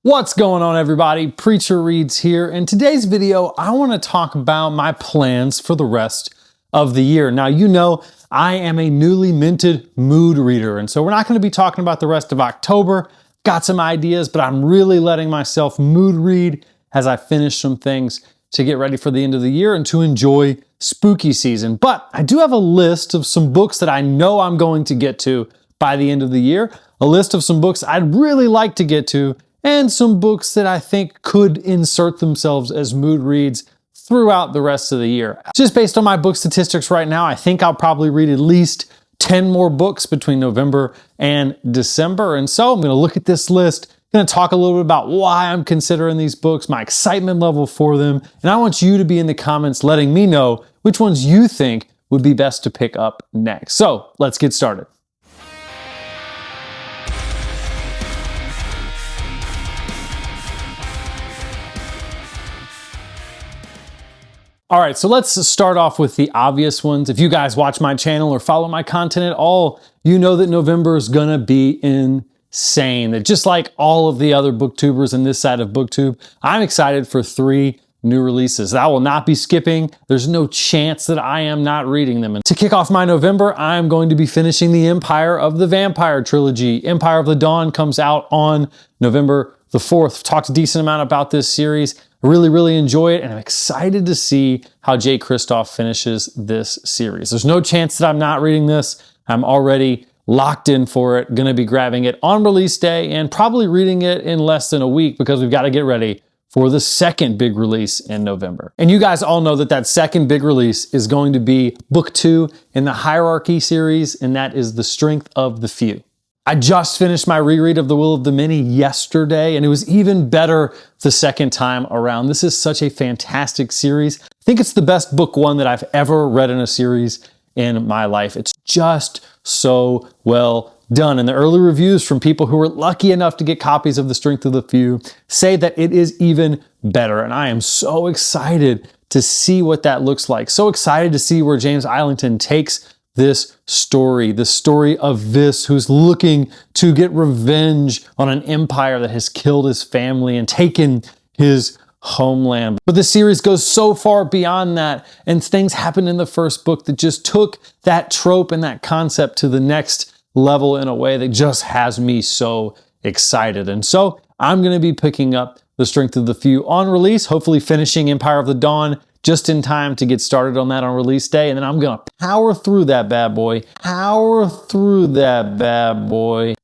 What's going on, everybody? Preacher Reads here. In today's video, I want to talk about my plans for the rest of the year. Now, you know, I am a newly minted mood reader, and so we're not going to be talking about the rest of October. Got some ideas, but I'm really letting myself mood read as I finish some things to get ready for the end of the year and to enjoy spooky season. But I do have a list of some books that I know I'm going to get to by the end of the year, a list of some books I'd really like to get to, and some books that I think could insert themselves as mood reads throughout the rest of the year. Just based on my book statistics right now, I think I'll probably read at least 10 more books between November and December. And so I'm going to look at this list, going to talk a little bit about why I'm considering these books, my excitement level for them, and I want you to be in the comments letting me know which ones you think would be best to pick up next. So let's get started. All right, so let's start off with the obvious ones. If you guys watch my channel or follow my content at all, you know that November is gonna be insane. That just like all of the other booktubers in this side of booktube, I'm excited for 3 new releases that I will not be skipping. There's no chance that I am not reading them. And to kick off my November, I'm going to be finishing the Empire of the Vampire trilogy. Empire of the Dawn comes out on November the 4th. Talked a decent amount about this series. I really enjoy it, and I'm excited to see how Jay Kristoff finishes this series. There's no chance that I'm not reading this. I'm already locked in for it, gonna be grabbing it on release day and probably reading it in less than a week because we've got to get ready for the second big release in November. And you guys all know that that second big release is going to be book 2 in the Hierarchy series, and that is The Strength of the Few. I just finished my reread of The Will of the Many yesterday, and it was even better the second time around. This is such a fantastic series. I think it's the best book 1 that I've ever read in a series in my life. It's just so well done. And the early reviews from people who were lucky enough to get copies of The Strength of the Few say that it is even better. And I am so excited to see what that looks like. So excited to see where James Islington takes this story, the story of Vis, who's looking to get revenge on an empire that has killed his family and taken his homeland. But the series goes so far beyond that, and things happen in the first book that just took that trope and that concept to the next level in a way that just has me so excited. And so I'm going to be picking up The Strength of the Few on release, hopefully finishing Empire of the Dawn just in time to get started on that on release day. And then I'm going to power through that bad boy.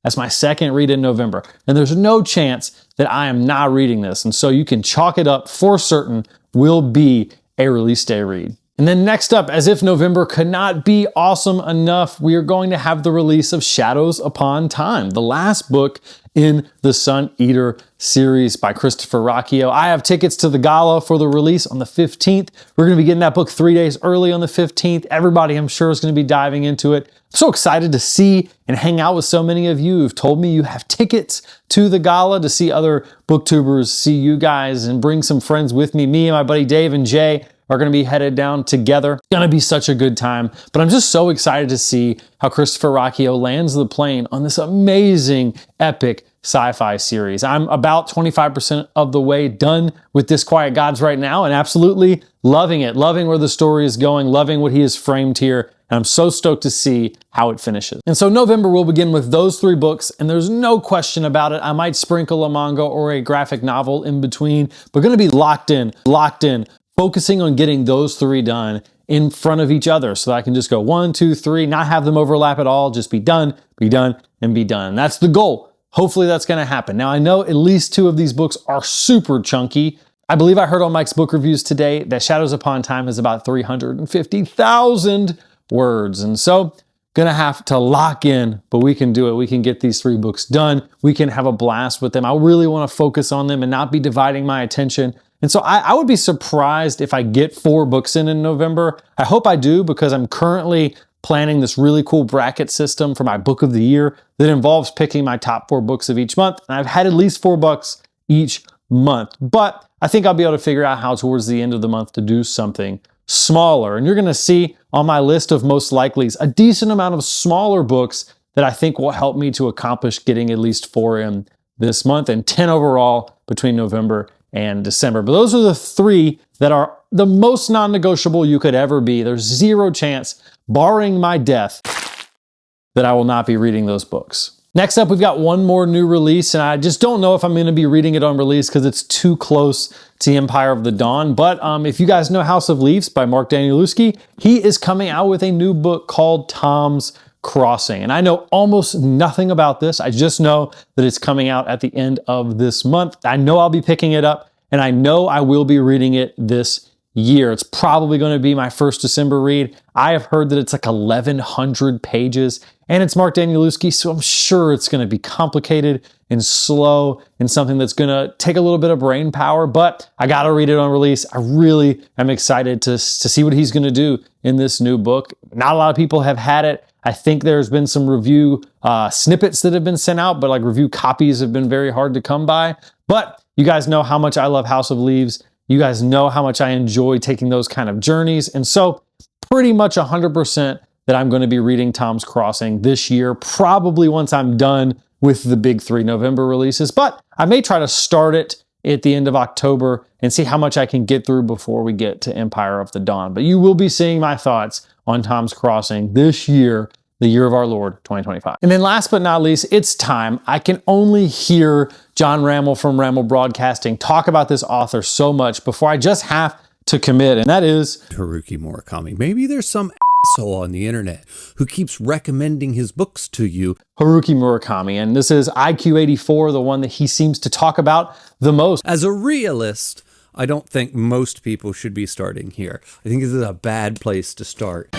That's my second read in November. And there's no chance that I am not reading this. And so you can chalk it up for certain will be a release day read. And then next up, as if November could not be awesome enough, we are going to have the release of Shadows Upon Time, the last book in the Sun Eater series by Christopher Ruocchio. I have tickets to the gala for the release on the 15th. We're going to be getting that book 3 days early on the 15th. Everybody, I'm sure, is going to be diving into it. I'm so excited to see and hang out with so many of you who've told me you have tickets to the gala, to see other booktubers, see you guys, and bring some friends with me. Me and my buddy Dave and Jay are going to be headed down together. It's going to be such a good time. But I'm just so excited to see how Christopher Ruocchio lands the plane on this amazing, epic sci-fi series. I'm about 25% of the way done with Disquiet Gods right now and absolutely loving it, loving where the story is going, loving what he has framed here. And I'm so stoked to see how it finishes. And so November will begin with those 3 books, and there's no question about it. I might sprinkle a manga or a graphic novel in between, but going to be locked in, focusing on getting those 3 done in front of each other so that I can just go 1, 2, 3, not have them overlap at all, just be done, and be done. And that's the goal. Hopefully that's going to happen. Now, I know at least 2 of these books are super chunky. I believe I heard on Mike's book reviews today that Shadows Upon Time is about 350,000 words. And so gonna have to lock in, but we can do it. We can get these 3 books done. We can have a blast with them. I really want to focus on them and not be dividing my attention. And so I would be surprised if I get 4 books in November. I hope I do, because I'm currently planning this really cool bracket system for my book of the year that involves picking my top 4 books of each month. And I've had at least 4 books each month, but I think I'll be able to figure out how towards the end of the month to do something smaller. And you're going to see on my list of most likelies a decent amount of smaller books that I think will help me to accomplish getting at least 4 in this month and 10 overall between November and December. But those are the 3 that are the most non-negotiable you could ever be. There's zero chance, barring my death, that I will not be reading those books. Next up, we've got one more new release, and I just don't know if I'm going to be reading it on release because it's too close to Empire of the Dawn. But if you guys know House of Leaves by Mark Danielewski, he is coming out with a new book called Tom's Crossing. And I know almost nothing about this. I just know that it's coming out at the end of this month. I know I'll be picking it up, and I know I will be reading it this year. It's probably going to be my first December read. I have heard that it's like 1,100 pages, and it's Mark Danielewski, so I'm sure it's going to be complicated and slow and something that's going to take a little bit of brain power, but I got to read it on release. I really am excited to see what he's going to do in this new book. Not a lot of people have had it. I think there's been some review snippets that have been sent out, but like review copies have been very hard to come by. But you guys know how much I love House of Leaves. You guys know how much I enjoy taking those kind of journeys. And so pretty much 100% that I'm going to be reading Tom's Crossing this year, probably once I'm done with the big 3 November releases. But I may try to start it at the end of October and see how much I can get through before we get to Empire of the Dawn. But you will be seeing my thoughts on Tom's Crossing this year, the year of our Lord, 2025. And then last but not least, it's time. I can only hear John Rammel from Rammel Broadcasting talk about this author so much before I just have to commit, and that is Haruki Murakami. Maybe there's some asshole on the internet who keeps recommending his books to you. Haruki Murakami, and this is IQ84, the one that he seems to talk about the most. As a realist, I don't think most people should be starting here. I think this is a bad place to start.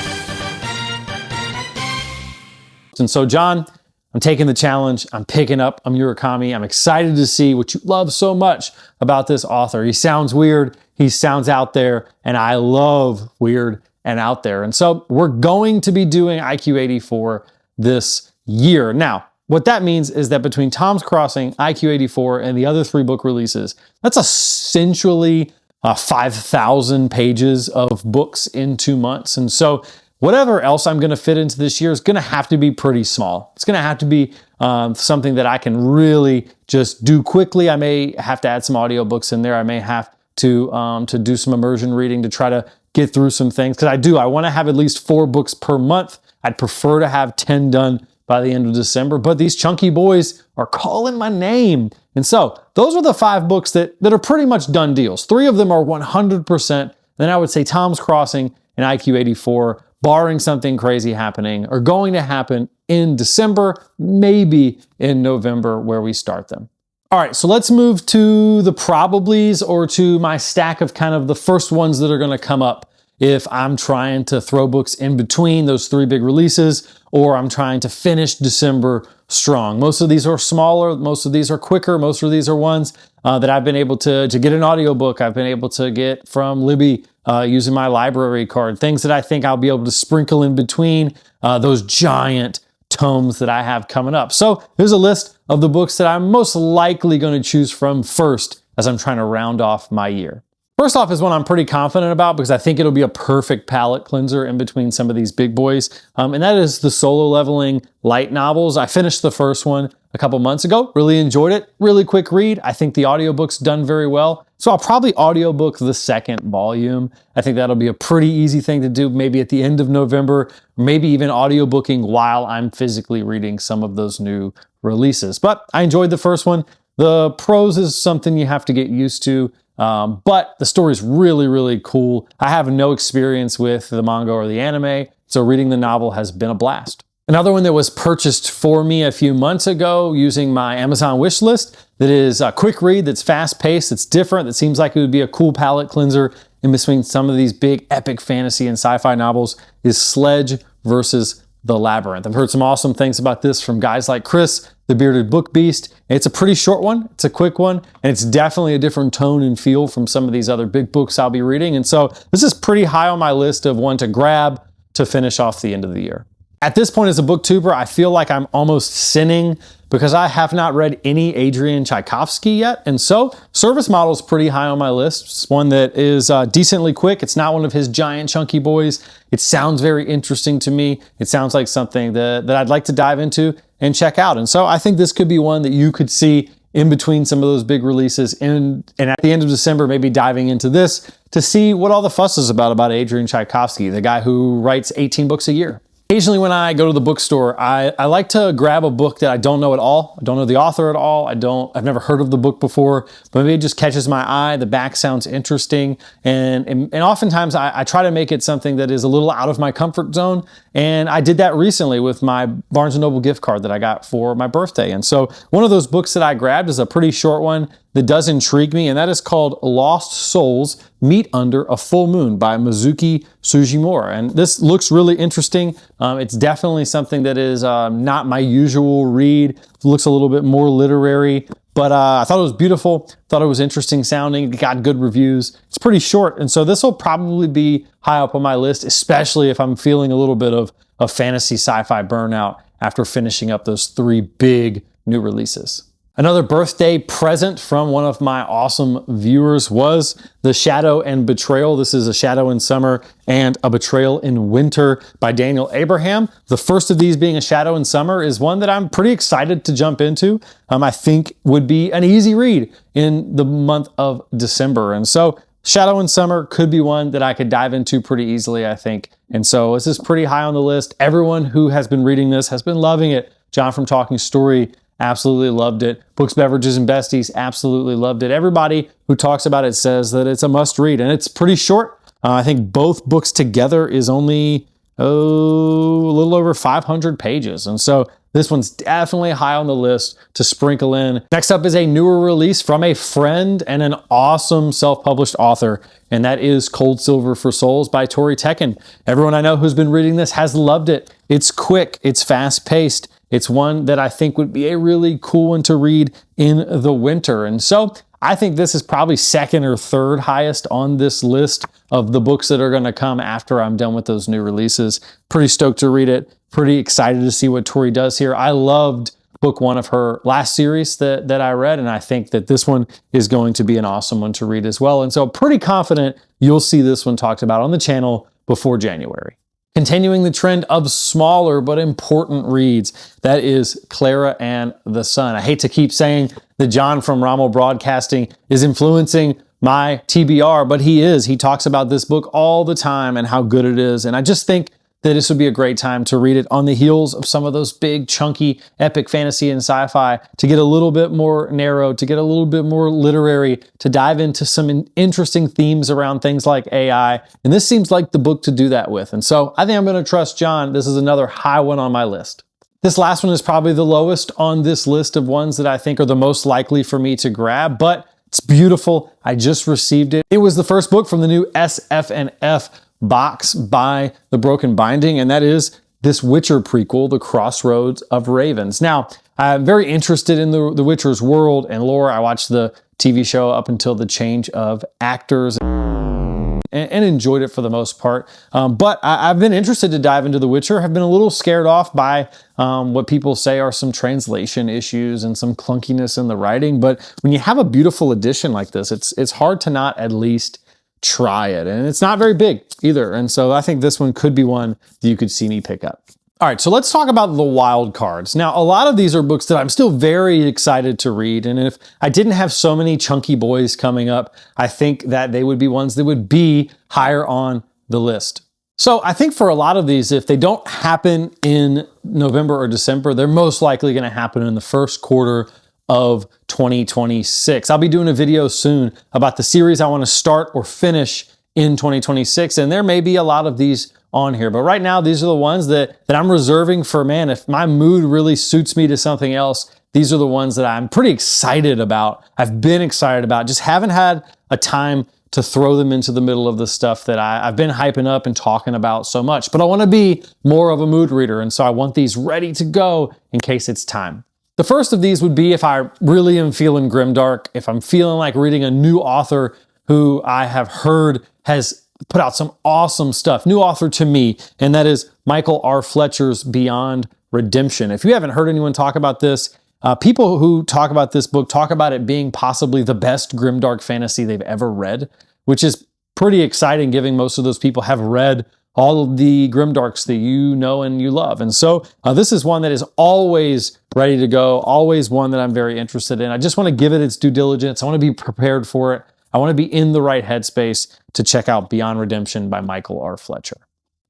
And so, John, I'm taking the challenge. I'm picking up Murakami. I'm excited to see what you love so much about this author. He sounds weird. He sounds out there, and I love weird and out there. And so we're going to be doing IQ84 this year. Now, what that means is that between Tom's Crossing, IQ84, and the other 3 book releases, that's essentially 5,000 pages of books in 2 months. And so whatever else I'm going to fit into this year is going to have to be pretty small. It's going to have to be something that I can really just do quickly. I may have to add some audiobooks in there. I may have to do some immersion reading to try to get through some things. Because I want to have at least 4 books per month. I'd prefer to have 10 done by the end of December. But these chunky boys are calling my name. And so those are the 5 books that are pretty much done deals. 3 of them are 100%. Then I would say Tom's Crossing and IQ84, barring something crazy happening, are going to happen in December, maybe in November, where we start them. All right, so let's move to the probablys, or to my stack of kind of the first ones that are going to come up if I'm trying to throw books in between those 3 big releases, or I'm trying to finish December strong. Most of these are smaller, most of these are quicker, most of these are ones that I've been able to get an audiobook, I've been able to get from Libby using my library card, things that I think I'll be able to sprinkle in between those giant tomes that I have coming up. So here's a list of the books that I'm most likely going to choose from first as I'm trying to round off my year. First off is one I'm pretty confident about because I think it'll be a perfect palate cleanser in between some of these big boys. And that is the Solo Leveling light novels. I finished the first one a couple months ago, really enjoyed it, really quick read. I think the audiobook's done very well. So I'll probably audiobook the second volume. I think that'll be a pretty easy thing to do, maybe at the end of November, maybe even audiobooking while I'm physically reading some of those new releases. But I enjoyed the first one. The prose is something you have to get used to. But the story's really, really cool. I have no experience with the manga or the anime, so reading the novel has been a blast. Another one that was purchased for me a few months ago using my Amazon wish list, that is a quick read, that's fast-paced, that's different, that seems like it would be a cool palate cleanser in between some of these big epic fantasy and sci-fi novels, is Sledge versus the Labyrinth. I've heard some awesome things about this from guys like Chris, the Bearded Book Beast. It's a pretty short one, it's a quick one, and it's definitely a different tone and feel from some of these other big books I'll be reading. And so this is pretty high on my list of one to grab to finish off the end of the year. At this point as a booktuber, I feel like I'm almost sinning because I have not read any Adrian Tchaikovsky yet. And so Service Model is pretty high on my list. It's one that is decently quick. It's not one of his giant chunky boys. It sounds very interesting to me. It sounds like something that I'd like to dive into and check out. And so I think this could be one that you could see in between some of those big releases, and at the end of December, maybe diving into this to see what all the fuss is about Adrian Tchaikovsky, the guy who writes 18 books a year. Occasionally when I go to the bookstore, I like to grab a book that I don't know at all. I don't know the author at all. I've never heard of the book before, but maybe it just catches my eye. The back sounds interesting. And oftentimes I try to make it something that is a little out of my comfort zone. And I did that recently with my Barnes & Noble gift card that I got for my birthday. And so one of those books that I grabbed is a pretty short one that does intrigue me, and that is called Lost Souls Meet Under a Full Moon by Mizuki Sugimura. And this looks really interesting. It's definitely something that is not my usual read. It looks a little bit more literary, but I thought it was beautiful, thought it was interesting sounding, it got good reviews. It's pretty short, and so this will probably be high up on my list, especially if I'm feeling a little bit of a fantasy sci-fi burnout after finishing up those 3 big new releases. Another birthday present from one of my awesome viewers was The Shadow and Betrayal. This is A Shadow in Summer and A Betrayal in Winter by Daniel Abraham. The first of these being A Shadow in Summer is one that I'm pretty excited to jump into. I think would be an easy read in the month of December. And so Shadow in Summer could be one that I could dive into pretty easily, I think. And so this is pretty high on the list. Everyone who has been reading this has been loving it. John from Talking Story absolutely loved it. Books, Beverages, and Besties absolutely loved it. Everybody who talks about it says that it's a must read, and it's pretty short. I think both books together is only a little over 500 pages. And so this one's definitely high on the list to sprinkle in. Next up is a newer release from a friend and an awesome self-published author, and that is Cold Silver for Souls by Tori Tekken. Everyone I know who's been reading this has loved it. It's quick, it's fast-paced. It's one that I think would be a really cool one to read in the winter. And so I think this is probably second or third highest on this list of the books that are going to come after I'm done with those new releases. Pretty stoked to read it. Pretty excited to see what Tori does here. I loved book 1 of her last series that I read, and I think that this one is going to be an awesome one to read as well. And so pretty confident you'll see this one talked about on the channel before January. Continuing the trend of smaller but important reads, that is Clara and the Sun. I hate to keep saying that John from Rommel Broadcasting is influencing my TBR, but he is. He talks about this book all the time and how good it is. And I just think that this would be a great time to read it on the heels of some of those big, chunky, epic fantasy and sci-fi, to get a little bit more narrow, to get a little bit more literary, to dive into some interesting themes around things like AI. And this seems like the book to do that with. And so I think I'm going to trust John. This is another high one on my list. This last one is probably the lowest on this list of ones that I think are the most likely for me to grab, but it's beautiful. I just received it. It was the first book from the new SF&F box by The Broken Binding, and that is this Witcher prequel, The Crossroads of Ravens. Now, I'm very interested in the Witcher's world and lore. I watched the TV show up until the change of actors and enjoyed it for the most part. But I've been interested to dive into The Witcher. Have been a little scared off by what people say are some translation issues and some clunkiness in the writing. But when you have a beautiful edition like this, it's hard to not at least try it. And it's not very big either. And so I think this one could be one that you could see me pick up. All right, so let's talk about the wild cards. Now, a lot of these are books that I'm still very excited to read. And if I didn't have so many chunky boys coming up, I think that they would be ones that would be higher on the list. So I think for a lot of these, if they don't happen in November or December, they're most likely going to happen in the first quarter of 2026. I'll be doing a video soon about the series I want to start or finish in 2026, and there may be a lot of these on here. But right now, these are the ones that I'm reserving for, man, if my mood really suits me to something else, these are the ones that I'm pretty excited about. I've been excited about, just haven't had a time to throw them into the middle of the stuff that I've been hyping up and talking about so much. But I want to be more of a mood reader, and so I want these ready to go in case it's time. The first of these would be if I really am feeling grimdark, if I'm feeling like reading a new author who I have heard has put out some awesome stuff, new author to me, and that is Michael R. Fletcher's Beyond Redemption. If you haven't heard anyone talk about this, people who talk about this book talk about it being possibly the best grimdark fantasy they've ever read, which is pretty exciting given most of those people have read all of the grimdarks that you know and you love. And so this is one that is always ready to go, always one that I'm very interested in. I just want to give it its due diligence. I want to be prepared for it. I want to be in the right headspace to check out Beyond Redemption by Michael R. Fletcher.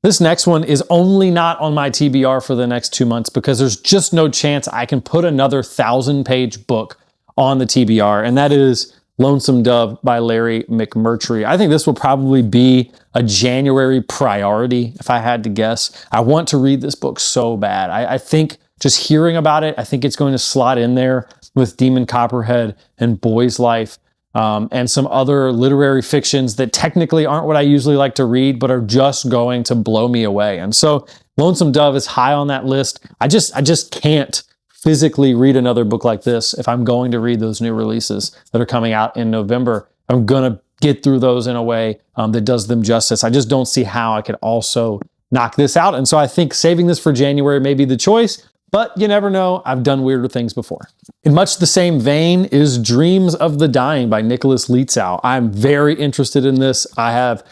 This next one is only not on my TBR for the next 2 months because there's just no chance I can put another 1,000-page book on the TBR, and that is Lonesome Dove by Larry McMurtry. I think this will probably be a January priority if I had to guess. I want to read this book so bad. I think just hearing about it, I think it's going to slot in there with Demon Copperhead and Boy's Life. And some other literary fictions that technically aren't what I usually like to read, but are just going to blow me away. And so Lonesome Dove is high on that list. I just can't physically read another book like this if I'm going to read those new releases that are coming out in November. I'm going to get through those in a way that does them justice. I just don't see how I could also knock this out. And so I think saving this for January may be the choice. But you never know, I've done weirder things before. In much the same vein is Dreams of the Dying by Nicholas Lietzau. I'm very interested in this. I have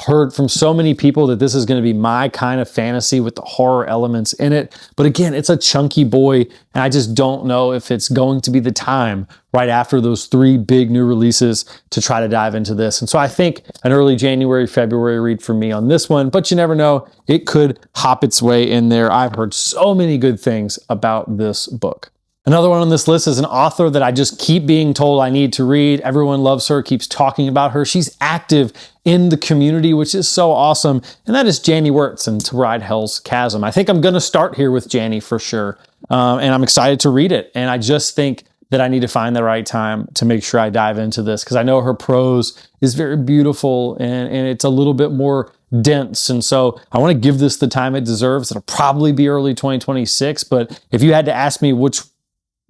heard from so many people that this is going to be my kind of fantasy with the horror elements in it. But again, it's a chunky boy, and I just don't know if it's going to be the time right after those 3 big new releases to try to dive into this. And so I think an early January, February read for me on this one, but you never know, it could hop its way in there. I've heard so many good things about this book. Another one on this list is an author that I just keep being told I need to read. Everyone loves her, keeps talking about her. She's active in the community, which is so awesome. And that is Janny Wirtz and To Ride Hell's Chasm. I think I'm going to start here with Janny for sure. And I'm excited to read it. And I just think that I need to find the right time to make sure I dive into this because I know her prose is very beautiful and it's a little bit more dense. And so I want to give this the time it deserves. It'll probably be early 2026. But if you had to ask me which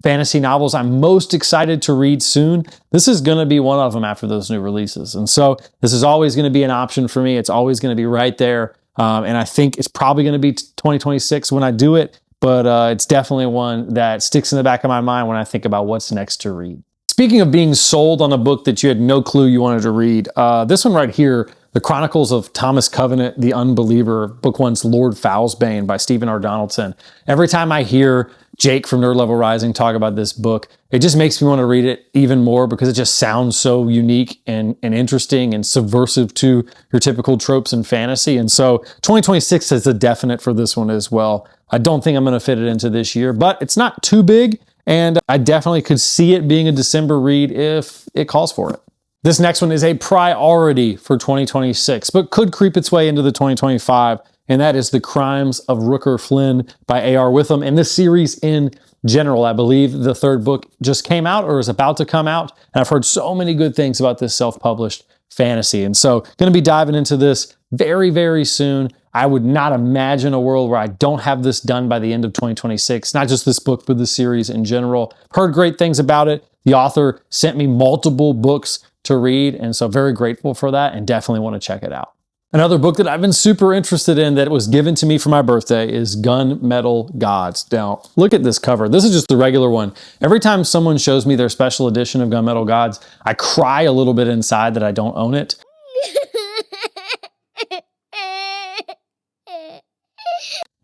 fantasy novels I'm most excited to read soon, this is going to be one of them after those new releases. And so this is always going to be an option for me. It's always going to be right there. And I think it's probably going to be 2026 when I do it, but it's definitely one that sticks in the back of my mind when I think about what's next to read. Speaking of being sold on a book that you had no clue you wanted to read, this one right here, The Chronicles of Thomas Covenant, the Unbeliever, book 1's Lord Foulsbane by Stephen R. Donaldson. Every time I hear Jake from Nerd Level Rising talk about this book, it just makes me want to read it even more because it just sounds so unique and interesting and subversive to your typical tropes in fantasy. And so 2026 is a definite for this one as well. I don't think I'm going to fit it into this year, but it's not too big, and I definitely could see it being a December read if it calls for it. This next one is a priority for 2026, but could creep its way into the 2025, and that is The Crimes of Rooker Flynn by A.R. Witham. And this series in general, I believe the 3rd book just came out or is about to come out, and I've heard so many good things about this self-published fantasy. And so going to be diving into this very, very soon. I would not imagine a world where I don't have this done by the end of 2026, not just this book, but the series in general. Heard great things about it. The author sent me multiple books to read, and so very grateful for that and definitely want to check it out. Another book that I've been super interested in that was given to me for my birthday is Gunmetal Gods. Now, look at this cover. This is just the regular one. Every time someone shows me their special edition of Gunmetal Gods, I cry a little bit inside that I don't own it.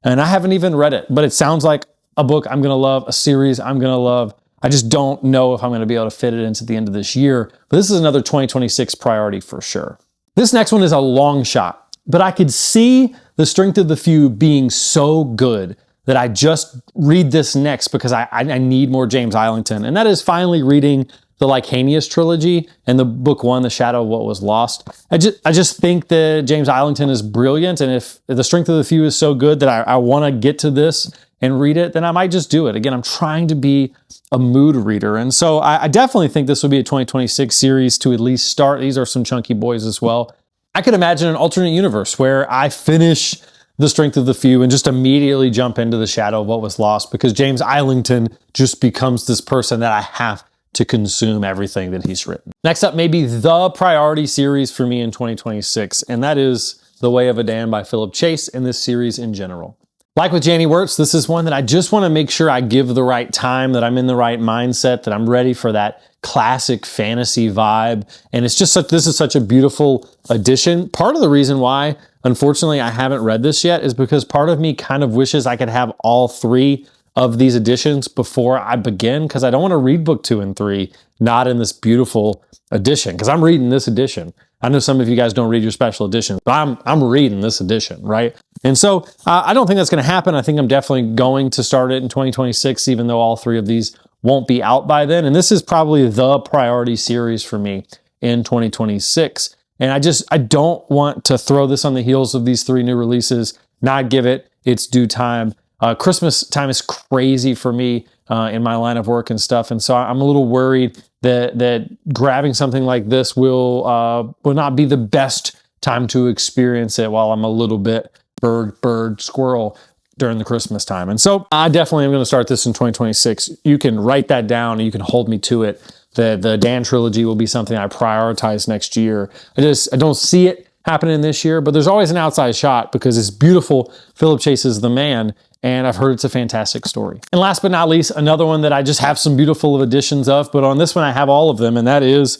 And I haven't even read it, but it sounds like a book I'm going to love, a series I'm going to love. I just don't know if I'm going to be able to fit it into the end of this year, but this is another 2026 priority for sure. This next one is a long shot, but I could see The Strength of the Few being so good that I just read this next because I need more James Islington, and that is finally reading the Lycanius trilogy and the book 1, The Shadow of What Was Lost. I just think that James Islington is brilliant, and if The Strength of the Few is so good that I want to get to this and read it, then I might just do it. Again, I'm trying to be a mood reader, and so I definitely think this would be a 2026 series to at least start. These are some chunky boys as well. I could imagine an alternate universe where I finish The Strength of the Few and just immediately jump into The Shadow of What Was Lost because James Islington just becomes this person that I have to consume everything that he's written. Next up, maybe the priority series for me in 2026, and that is The Way of Adan by Philip Chase and this series in general. Like with Janny Wirtz, this is one that I just want to make sure I give the right time, that I'm in the right mindset, that I'm ready for that classic fantasy vibe. And it's just this is such a beautiful addition. Part of the reason why unfortunately, I haven't read this yet is because part of me kind of wishes I could have all 3 of these editions before I begin, because I don't want to read book 2 and 3 not in this beautiful edition, because I'm reading this edition. I know some of you guys don't read your special editions, but I'm reading this edition, right? And so I don't think that's going to happen. I think I'm definitely going to start it in 2026, even though all 3 of these won't be out by then. And this is probably the priority series for me in 2026. And I don't want to throw this on the heels of these 3 new releases, not give it its due time. Christmas time is crazy for me in my line of work and stuff. And so I'm a little worried that grabbing something like this will not be the best time to experience it while I'm a little bit bird, squirrel during the Christmas time. And so I definitely am going to start this in 2026. You can write that down and you can hold me to it. The Dan trilogy will be something I prioritize next year. I don't see it happening this year, but there's always an outside shot because it's beautiful. Philip Chase is the man, and I've heard it's a fantastic story. And last but not least, another one that I just have some beautiful editions of, but on this one I have all of them, and that is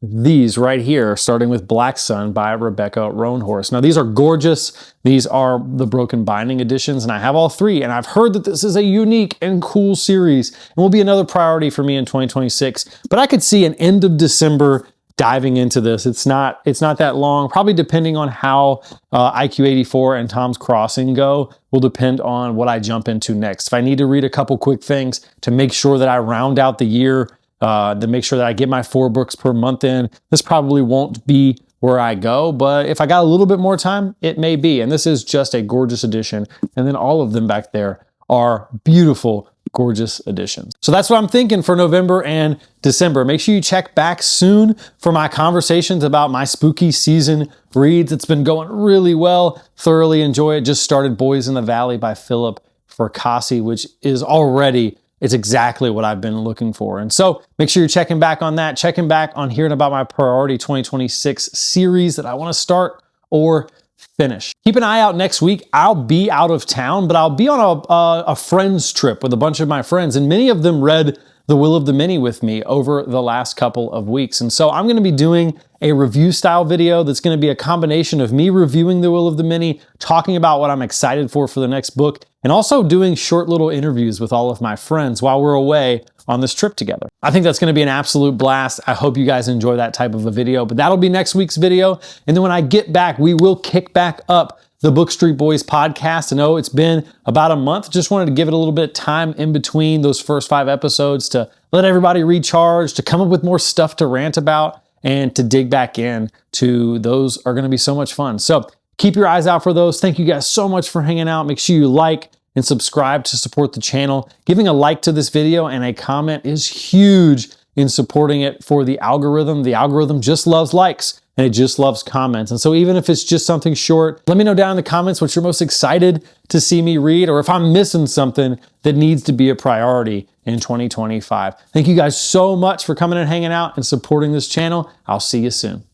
these right here, starting with Black Sun by Rebecca Roanhorse. Now, these are gorgeous. These are the Broken Binding editions, and I have all 3, and I've heard that this is a unique and cool series and will be another priority for me in 2026. But I could see an end of December diving into this. It's not that long, probably depending on how IQ84 and Tom's Crossing go, will depend on what I jump into next. If I need to read a couple quick things to make sure that I round out the year, to make sure that I get my 4 books per month in, this probably won't be where I go, but if I got a little bit more time, it may be. And this is just a gorgeous edition. And then all of them back there are beautiful, gorgeous editions. So that's what I'm thinking for November and December. Make sure you check back soon for my conversations about my spooky season reads. It's been going really well. Thoroughly enjoy it. Just started Boys in the Valley by Philip Fracassi, which is already, it's exactly what I've been looking for. And so make sure you're checking back on that, checking back on hearing about my priority 2026 series that I want to start or finish. Keep an eye out next week. I'll be out of town, but I'll be on a friend's trip with a bunch of my friends, and many of them read The Will of the Many with me over the last couple of weeks. And so I'm going to be doing a review style video that's going to be a combination of me reviewing The Will of the Many, talking about what I'm excited for the next book, and also doing short little interviews with all of my friends while we're away on this trip together. I think that's going to be an absolute blast. I hope you guys enjoy that type of a video, but that'll be next week's video. And then when I get back, we will kick back up the Book Street Boys podcast. I know it's been about a month. Just wanted to give it a little bit of time in between those first 5 episodes to let everybody recharge, to come up with more stuff to rant about, and to dig back in to those are going to be so much fun. So keep your eyes out for those. Thank you guys so much for hanging out. Make sure you like and subscribe to support the channel. Giving a like to this video and a comment is huge in supporting it for the algorithm. The algorithm just loves likes and it just loves comments. And so even if it's just something short, let me know down in the comments what you're most excited to see me read, or if I'm missing something that needs to be a priority in 2025. Thank you guys so much for coming and hanging out and supporting this channel. I'll see you soon.